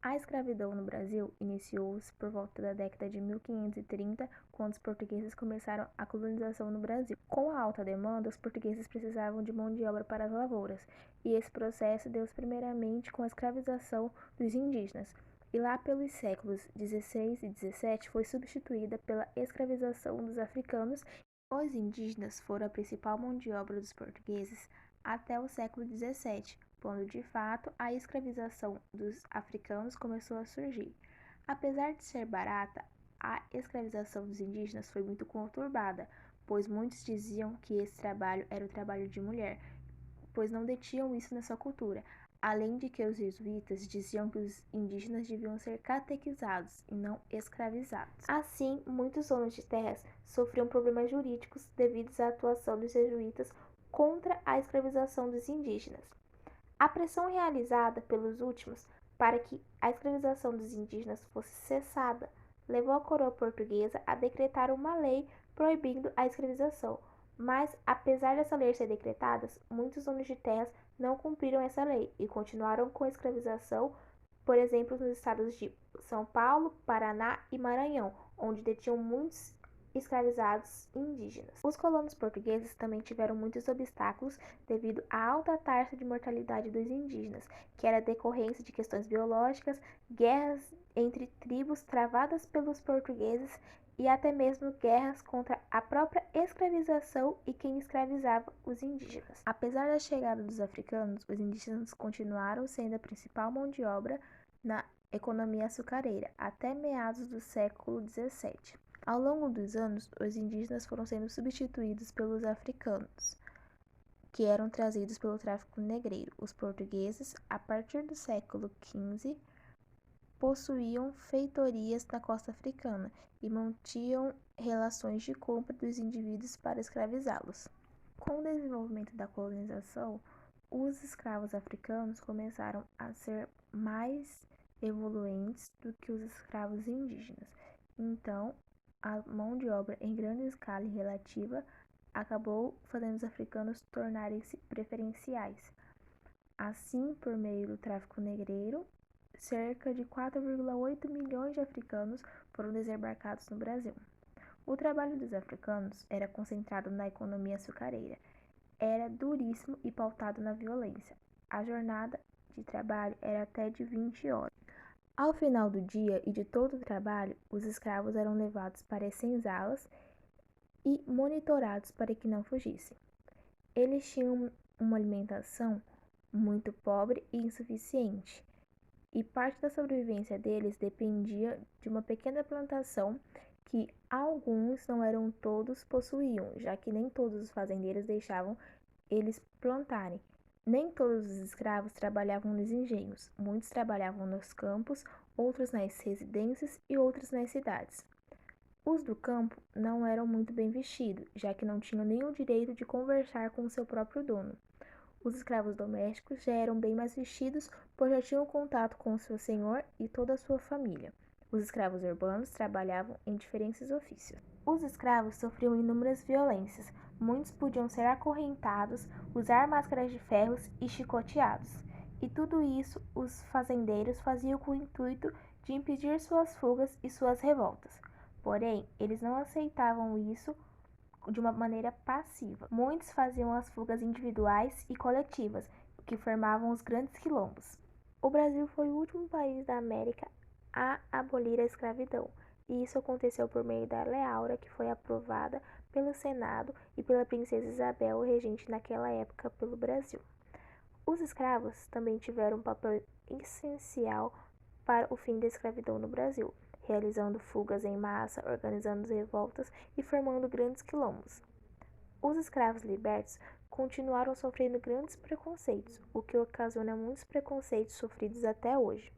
A escravidão no Brasil iniciou-se por volta da década de 1530, quando os portugueses começaram a colonização no Brasil. Com a alta demanda, os portugueses precisavam de mão de obra para as lavouras, e esse processo deu-se primeiramente com a escravização dos indígenas, e lá pelos séculos XVI e XVII foi substituída pela escravização dos africanos. Os indígenas foram a principal mão de obra dos portugueses até o século XVII, quando de fato a escravização dos africanos começou a surgir. Apesar de ser barata, a escravização dos indígenas foi muito conturbada, pois muitos diziam que esse trabalho era o trabalho de mulher, pois não detinham isso na sua cultura. Além de que os jesuítas diziam que os indígenas deviam ser catequizados e não escravizados. Assim, muitos donos de terras sofriam problemas jurídicos devido à atuação dos jesuítas contra a escravização dos indígenas. A pressão realizada pelos últimos para que a escravização dos indígenas fosse cessada levou a coroa portuguesa a decretar uma lei proibindo a escravização. Mas, apesar dessa lei ser decretada, muitos donos de terras não cumpriram essa lei e continuaram com a escravização, por exemplo, nos estados de São Paulo, Paraná e Maranhão, onde detinham muitos escravizados indígenas. Os colonos portugueses também tiveram muitos obstáculos devido à alta taxa de mortalidade dos indígenas, que era decorrência de questões biológicas, guerras entre tribos travadas pelos portugueses e até mesmo guerras contra a própria escravização e quem escravizava os indígenas. Apesar da chegada dos africanos, os indígenas continuaram sendo a principal mão de obra na economia açucareira até meados do século XVII. Ao longo dos anos, os indígenas foram sendo substituídos pelos africanos, que eram trazidos pelo tráfico negreiro. Os portugueses, a partir do século XV, possuíam feitorias na costa africana e mantinham relações de compra dos indivíduos para escravizá-los. Com o desenvolvimento da colonização, os escravos africanos começaram a ser mais evoluentes do que os escravos indígenas. Então, a mão de obra em grande escala e relativa acabou fazendo os africanos tornarem-se preferenciais. Assim, por meio do tráfico negreiro, cerca de 4,8 milhões de africanos foram desembarcados no Brasil. O trabalho dos africanos era concentrado na economia açucareira. Era duríssimo e pautado na violência. A jornada de trabalho era até de 20 horas. Ao final do dia e de todo o trabalho, os escravos eram levados para as senzalas e monitorados para que não fugissem. Eles tinham uma alimentação muito pobre e insuficiente, e parte da sobrevivência deles dependia de uma pequena plantação que alguns, não eram todos, possuíam, já que nem todos os fazendeiros deixavam eles plantarem. Nem todos os escravos trabalhavam nos engenhos, muitos trabalhavam nos campos, outros nas residências e outros nas cidades. Os do campo não eram muito bem vestidos, já que não tinham nem o direito de conversar com o seu próprio dono. Os escravos domésticos já eram bem mais vestidos, pois já tinham contato com o seu senhor e toda a sua família. Os escravos urbanos trabalhavam em diferentes ofícios. Os escravos sofriam inúmeras violências. Muitos podiam ser acorrentados, usar máscaras de ferros e chicoteados. E tudo isso os fazendeiros faziam com o intuito de impedir suas fugas e suas revoltas. Porém, eles não aceitavam isso de uma maneira passiva. Muitos faziam as fugas individuais e coletivas, o que formavam os grandes quilombos. O Brasil foi o último país da América a abolir a escravidão, e isso aconteceu por meio da Lei Áurea, que foi aprovada pelo Senado e pela princesa Isabel, regente naquela época pelo Brasil. Os escravos também tiveram um papel essencial para o fim da escravidão no Brasil, realizando fugas em massa, organizando revoltas e formando grandes quilombos. Os escravos libertos continuaram sofrendo grandes preconceitos, o que ocasiona muitos preconceitos sofridos até hoje.